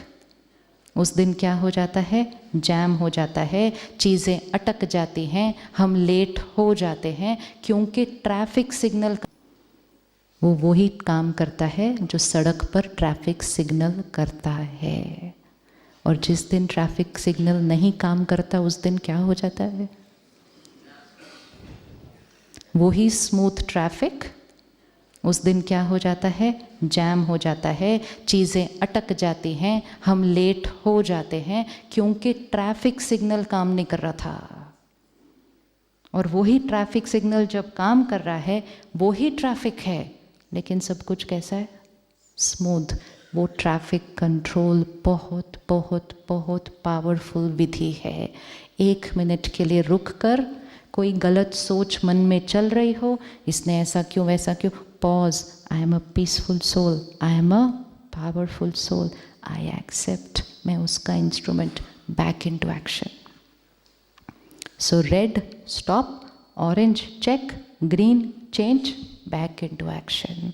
उस दिन क्या हो जाता है? जैम हो जाता है, चीज़ें अटक जाती हैं, हम लेट हो जाते हैं क्योंकि ट्रैफिक सिग्नल वो वही काम करता है जो सड़क पर ट्रैफिक सिग्नल करता है, और जिस दिन ट्रैफिक सिग्नल नहीं काम करता उस दिन क्या हो जाता है? वही स्मूथ ट्रैफिक उस दिन क्या हो जाता है? जैम हो जाता है, चीज़ें अटक जाती हैं, हम लेट हो जाते हैं क्योंकि ट्रैफिक सिग्नल काम नहीं कर रहा था। और वही ट्रैफिक सिग्नल जब काम कर रहा है, वही ट्रैफिक है, लेकिन सब कुछ कैसा है? स्मूथ। वो ट्रैफिक कंट्रोल बहुत बहुत बहुत पावरफुल विधि है। 1 मिनट के लिए रुक कर, कोई गलत सोच मन में चल रही हो, इसने ऐसा क्यों वैसा क्यों, pause. I am a peaceful soul, I am a powerful soul, I accept, मैं उसका instrument, back into action. So red stop, orange check, green change, back into action.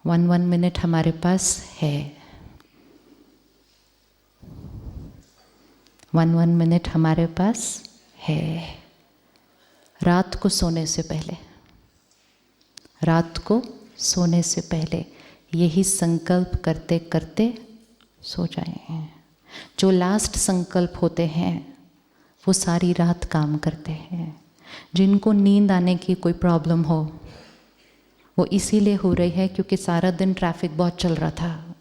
1 minute हमारे पास है। 1 मिनट हमारे पास है। रात को सोने से पहले यही संकल्प करते करते सो जाएं। जो लास्ट संकल्प होते हैं वो सारी रात काम करते हैं। जिनको नींद आने की कोई प्रॉब्लम हो, वो इसीलिए हो रही है क्योंकि सारा दिन ट्रैफिक बहुत चल रहा था,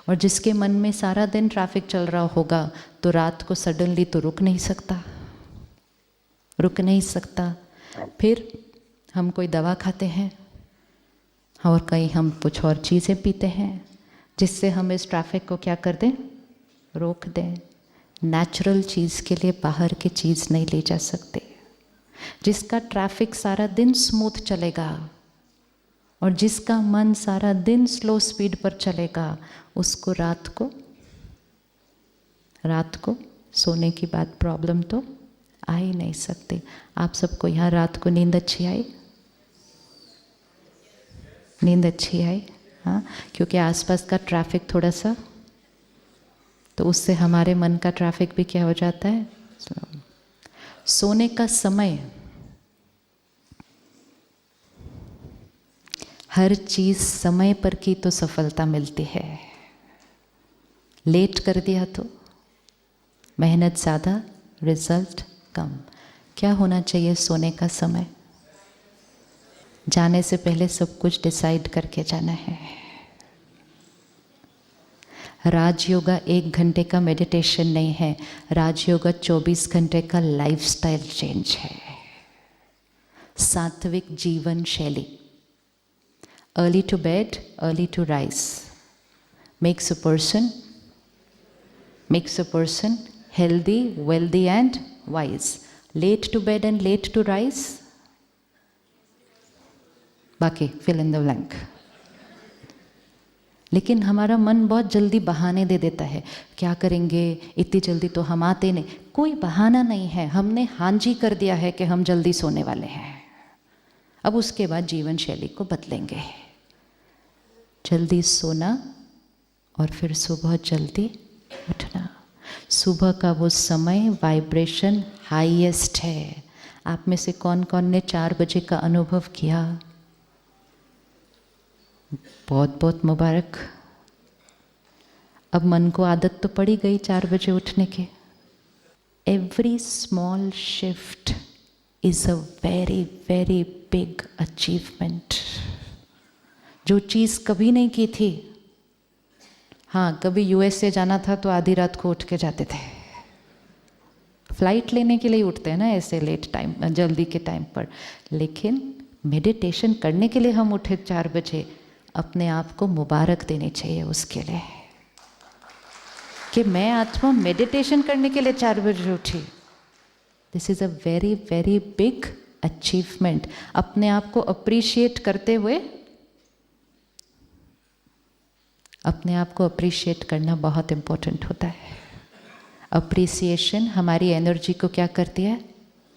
और जिसके मन में सारा दिन ट्रैफिक चल रहा होगा तो रात को सडनली तो रुक नहीं सकता। फिर हम कोई दवा खाते हैं और कहीं हम कुछ और चीज़ें पीते हैं जिससे हम इस ट्रैफिक को क्या कर दें? रोक दें। नेचुरल चीज़ के लिए बाहर की चीज़ नहीं ले जा सकते। जिसका ट्रैफिक सारा दिन स्मूथ चलेगा और जिसका मन सारा दिन स्लो स्पीड पर चलेगा, उसको रात को सोने की बाद प्रॉब्लम तो आ ही नहीं सकती। आप सबको यहाँ रात को नींद अच्छी आई? हाँ, क्योंकि आसपास का ट्रैफिक थोड़ा सा, तो उससे हमारे मन का ट्रैफिक भी क्या हो जाता है? सोने का समय हर चीज़ समय पर की तो सफलता मिलती है, लेट कर दिया तो मेहनत ज़्यादा, रिजल्ट कम। क्या होना चाहिए सोने का समय? जाने से पहले सब कुछ डिसाइड करके जाना है। राजयोगा 1 घंटे का मेडिटेशन नहीं है, राजयोगा 24 घंटे का लाइफस्टाइल चेंज है, सात्विक जीवन शैली। Early to bed, early to rise makes a person healthy, wealthy and wise. Late to bed and late to rise, बाकी fill in the blank. लेकिन हमारा मन बहुत जल्दी बहाने दे देता है, क्या करेंगे, इतनी जल्दी तो हम आते नहीं। कोई बहाना नहीं है, हमने हाँ जी कर दिया है कि हम जल्दी सोने वाले हैं। अब उसके बाद जीवन शैली को बदलेंगे, जल्दी सोना और फिर सुबह जल्दी उठना। सुबह का वो समय वाइब्रेशन हाईएस्ट है। आप में से कौन कौन ने 4 बजे का अनुभव किया? बहुत बहुत मुबारक। अब मन को आदत तो पड़ी गई 4 बजे उठने की। Every small shift is a very very big achievement. जो चीज़ कभी नहीं की थी, हाँ कभी यूएसए जाना था तो आधी रात को उठ के जाते थे, फ्लाइट लेने के लिए उठते हैं ना ऐसे लेट टाइम, जल्दी के टाइम पर। लेकिन मेडिटेशन करने के लिए हम उठे 4 बजे, अपने आप को मुबारक देनी चाहिए उसके लिए कि मैं आत्मा मेडिटेशन करने के लिए 4 बजे उठी। This is a very very big achievement. अपने आप को अप्रिशिएट करते हुए, अपने आप को अप्रिशिएट करना बहुत इम्पोर्टेंट होता है। अप्रिसिएशन हमारी एनर्जी को क्या करती है?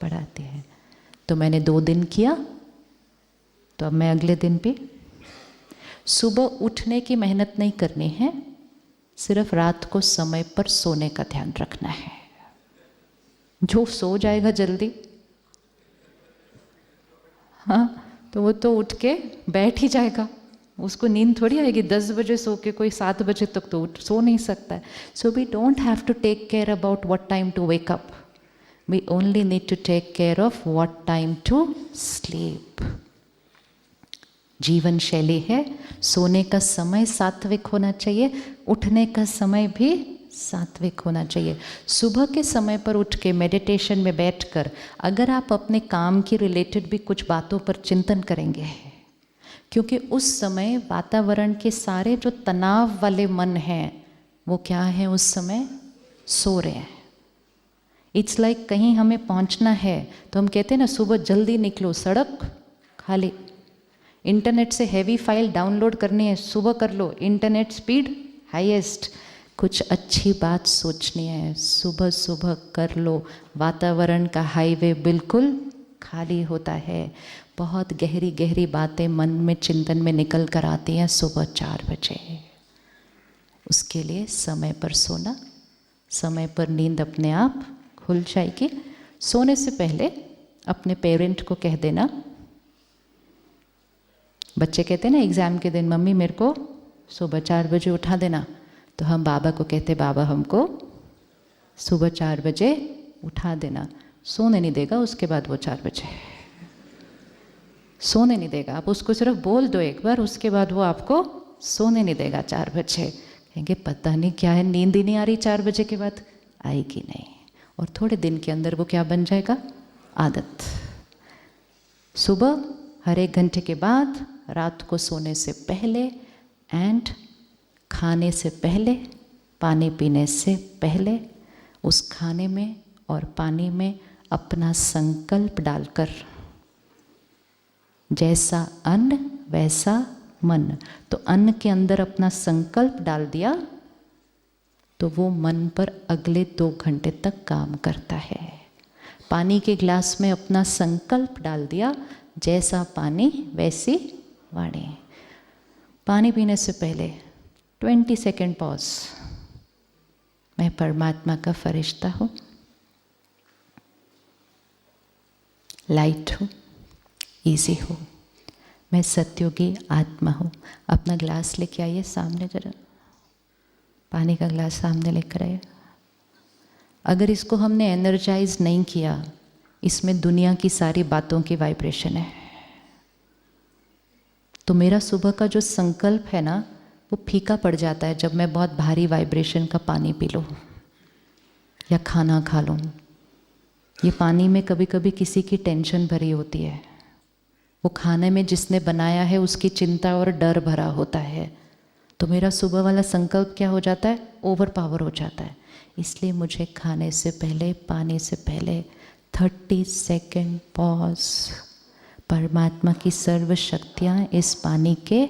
बढ़ाती है। तो मैंने 2 दिन किया, तो अब मैं अगले दिन भी। सुबह उठने की मेहनत नहीं करनी है, सिर्फ रात को समय पर सोने का ध्यान रखना है। जो सो जाएगा जल्दी, हाँ तो वो तो उठ के बैठ ही जाएगा, उसको नींद थोड़ी आएगी। 10 बजे सो के कोई 7 बजे तक तो सो नहीं सकता है। So we don't have to take care about what time to wake up, we only need to take care of what time to sleep. जीवन शैली है, सोने का समय सात्विक होना चाहिए, उठने का समय भी सात्विक होना चाहिए। सुबह के समय पर उठ के मेडिटेशन में बैठकर अगर आप अपने काम के रिलेटेड भी कुछ बातों पर चिंतन करेंगे, क्योंकि उस समय वातावरण के सारे जो तनाव वाले मन हैं वो क्या है, उस समय सो रहे हैं। इट्स लाइक कहीं हमें पहुंचना है तो हम कहते हैं ना सुबह जल्दी निकलो, सड़क खाली। इंटरनेट से हैवी फाइल डाउनलोड करनी है, सुबह कर लो, इंटरनेट स्पीड हाईएस्ट। कुछ अच्छी बात सोचनी है, सुबह सुबह कर लो। वातावरण का हाईवे बिल्कुल खाली होता है। बहुत गहरी गहरी बातें मन में चिंतन में निकल कर आती हैं सुबह 4 बजे। उसके लिए समय पर सोना, समय पर नींद अपने आप खुल जाएगी। सोने से पहले अपने पेरेंट को कह देना, बच्चे कहते हैं ना एग्ज़ाम के दिन मम्मी मेरे को सुबह 4 बजे उठा देना, तो हम बाबा को कहते बाबा हमको सुबह 4 बजे उठा देना। सोने नहीं देगा उसके बाद वो 4 बजे सोने नहीं देगा। आप उसको सिर्फ बोल दो एक बार, उसके बाद वो आपको सोने नहीं देगा 4 बजे। कहेंगे पता नहीं क्या है, नींद ही नहीं आ रही 4 बजे के बाद। आएगी नहीं, और थोड़े दिन के अंदर वो क्या बन जाएगा, आदत। सुबह हर 1 घंटे के बाद, रात को सोने से पहले एंड खाने से पहले, पानी पीने से पहले, उस खाने में और पानी में अपना संकल्प डालकर, जैसा अन्न वैसा मन। तो अन्न के अंदर अपना संकल्प डाल दिया तो वो मन पर अगले 2 घंटे तक काम करता है। पानी के गिलास में अपना संकल्प डाल दिया, जैसा पानी वैसी वाणी। पानी पीने से पहले 20 सेकेंड पॉज। मैं परमात्मा का फरिश्ता हूँ, लाइट हूँ, ईजी हूँ, मैं सत्युगी आत्मा हूँ। अपना ग्लास लेके आइए सामने जरा, पानी का ग्लास सामने लेकर आइए। अगर इसको हमने एनर्जाइज नहीं किया, इसमें दुनिया की सारी बातों की वाइब्रेशन है। तो मेरा सुबह का जो संकल्प है ना, वो फीका पड़ जाता है जब मैं बहुत भारी वाइब्रेशन का पानी पी लूँ या खाना खा लूँ। ये पानी में कभी कभी किसी की टेंशन भरी होती है, वो खाने में जिसने बनाया है उसकी चिंता और डर भरा होता है। तो मेरा सुबह वाला संकल्प क्या हो जाता है, ओवर पावर हो जाता है। इसलिए मुझे खाने से पहले, पानी से पहले 30 सेकेंड पॉज। परमात्मा की सर्व शक्तियाँ इस पानी के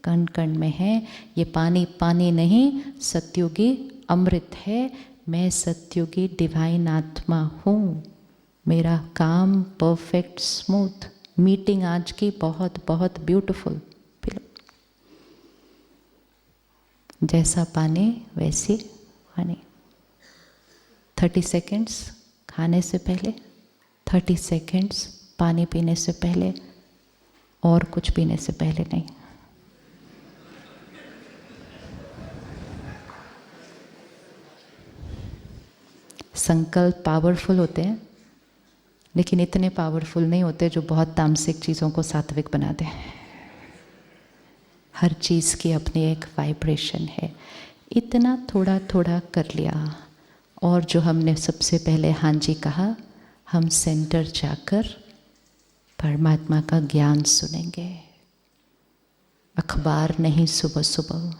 कण कण में हैं। ये पानी पानी नहीं, सत्युगी अमृत है। मैं सत्युगी डिवाइन आत्मा हूँ। मेरा काम परफेक्ट स्मूथ। मीटिंग आज की बहुत बहुत ब्यूटीफुल। जैसा पानी वैसी पानी। 30 सेकेंड्स खाने से पहले, 30 सेकेंड्स पानी पीने से पहले, और कुछ पीने से पहले नहीं। संकल्प पावरफुल होते हैं, लेकिन इतने पावरफुल नहीं होते जो बहुत तामसिक चीज़ों को सात्विक बनाते हैं। हर चीज़ की अपनी एक वाइब्रेशन है। इतना थोड़ा थोड़ा कर लिया। और जो हमने सबसे पहले हाँ जी कहा, हम सेंटर जाकर परमात्मा का ज्ञान सुनेंगे। अखबार नहीं सुबह सुबह,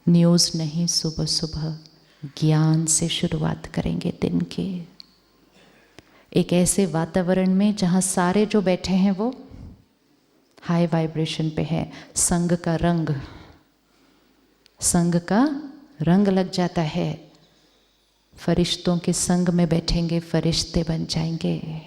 न्यूज़ नहीं सुबह सुबह, ज्ञान से शुरुआत करेंगे दिन की। एक ऐसे वातावरण में जहाँ सारे जो बैठे हैं वो हाई वाइब्रेशन पे है। संग का रंग लग जाता है। फरिश्तों के संग में बैठेंगे, फरिश्ते बन जाएंगे।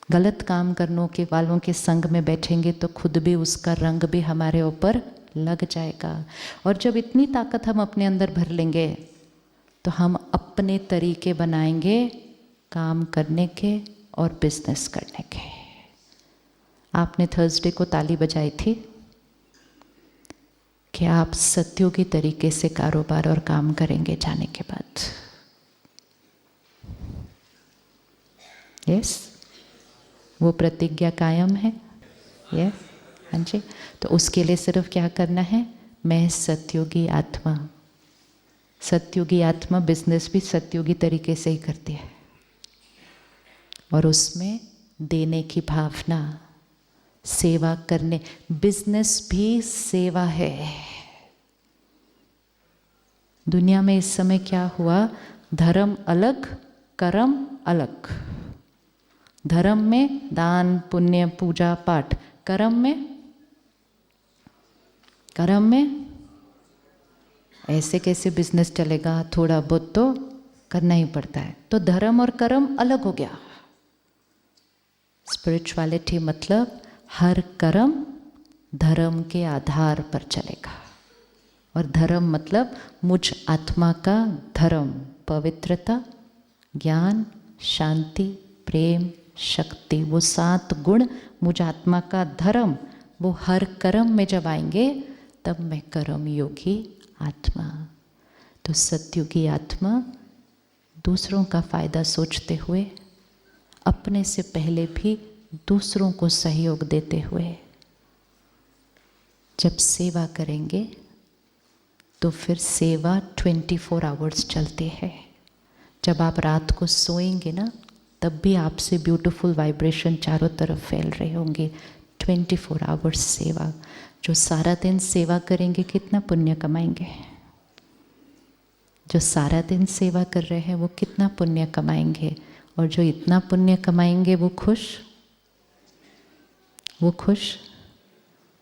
गलत काम करने के वालों के संग में बैठेंगे तो खुद भी उसका रंग भी हमारे ऊपर लग जाएगा। और जब इतनी ताकत हम अपने अंदर भर लेंगे तो हम अपने तरीके बनाएंगे काम करने के और बिजनेस करने के। आपने थर्सडे को ताली बजाई थी कि आप सत्युगी तरीके से कारोबार और काम करेंगे जाने के बाद। यस, वो प्रतिज्ञा कायम है। यस, हाँ जी। तो उसके लिए सिर्फ क्या करना है, मैं सत्युगी आत्मा। सत्युगी आत्मा बिजनेस भी सत्युगी तरीके से ही करती है, और उसमें देने की भावना, सेवा करने। बिजनेस भी सेवा है। दुनिया में इस समय क्या हुआ, धर्म अलग, कर्म अलग। धर्म में दान पुण्य पूजा पाठ, कर्म में ऐसे कैसे बिजनेस चलेगा, थोड़ा बहुत तो करना ही पड़ता है। तो धर्म और कर्म अलग हो गया। स्पिरिचुअलिटी मतलब हर कर्म धर्म के आधार पर चलेगा। और धर्म मतलब मुझ आत्मा का धर्म, पवित्रता, ज्ञान, शांति, प्रेम, शक्ति, वो 7 गुण मुझ आत्मा का धर्म, वो हर कर्म में जब आएंगे तब मैं कर्म योगी आत्मा। तो सत्युगी आत्मा दूसरों का फायदा सोचते हुए, अपने से पहले भी दूसरों को सहयोग देते हुए जब सेवा करेंगे तो फिर सेवा 24 आवर्स चलती है। जब आप रात को सोएंगे ना, तब भी आपसे ब्यूटीफुल वाइब्रेशन चारों तरफ फैल रही होंगी। 24 आवर्स सेवा। जो सारा दिन सेवा करेंगे कितना पुण्य कमाएंगे। जो सारा दिन सेवा कर रहे हैं वो कितना पुण्य कमाएंगे। और जो इतना पुण्य कमाएंगे वो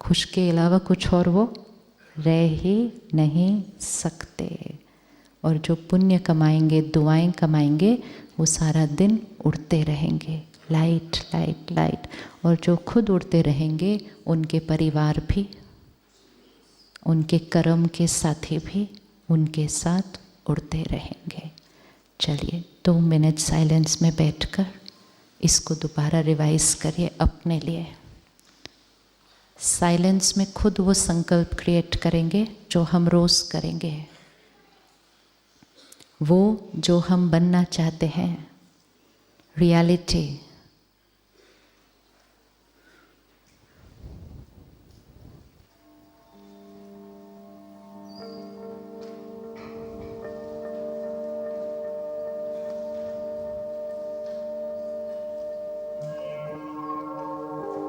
खुश के अलावा कुछ और वो रह ही नहीं सकते। और जो पुण्य कमाएंगे, दुआएं कमाएंगे, वो सारा दिन उड़ते रहेंगे, लाइट लाइट लाइट। और जो खुद उड़ते रहेंगे उनके परिवार भी, उनके कर्म के साथी भी उनके साथ उड़ते रहेंगे। चलिए 2 मिनट साइलेंस में बैठकर इसको दोबारा रिवाइज करिए अपने लिए। साइलेंस में खुद वो संकल्प क्रिएट करेंगे जो हम रोज करेंगे, वो जो हम बनना चाहते हैं, रियलिटी।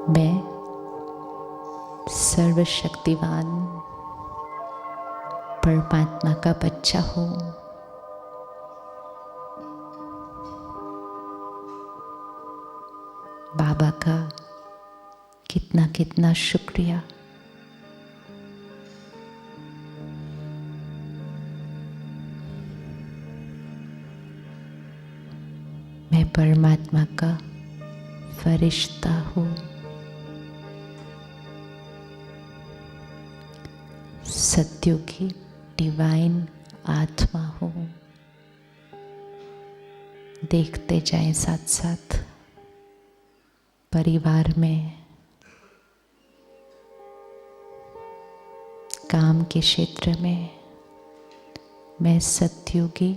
मैं सर्वशक्तिवान परमात्मा का बच्चा हूँ। बाबा का कितना कितना शुक्रिया। मैं परमात्मा का फरिश्ता हूँ। सत्युगी डिवाइन आत्मा हूँ। देखते जाएं साथ साथ परिवार में, काम के क्षेत्र में मैं सत्युगी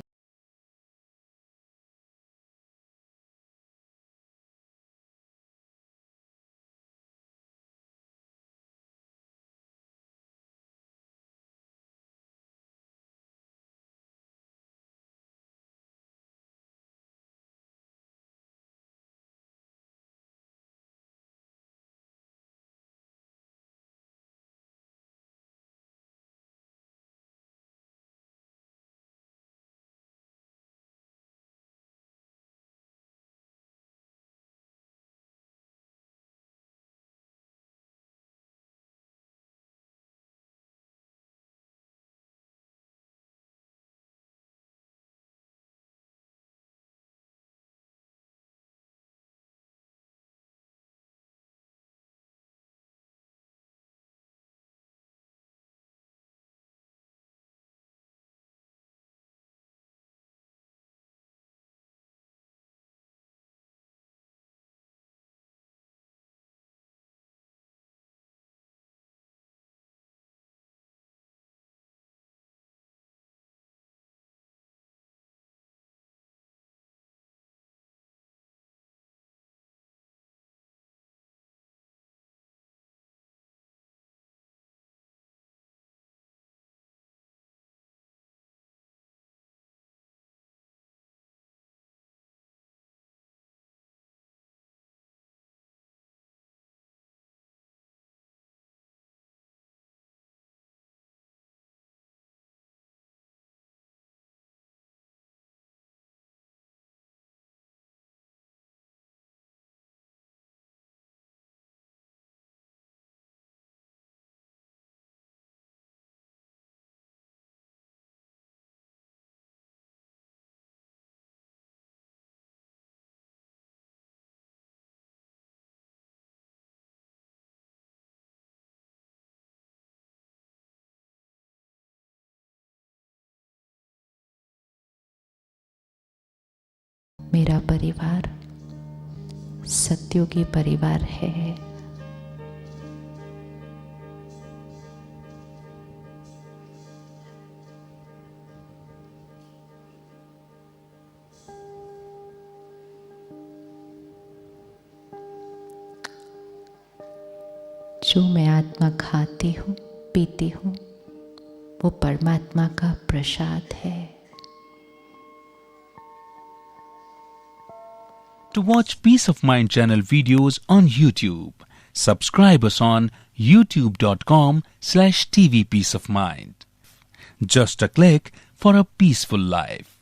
मेरा परिवार सत्युगी परिवार है। जो मैं आत्मा खाती हूँ पीती हूँ वो परमात्मा का प्रसाद है। To watch Peace of Mind channel videos on YouTube, subscribe us on youtube.com/tvpeaceofmind. Just a click for a peaceful life.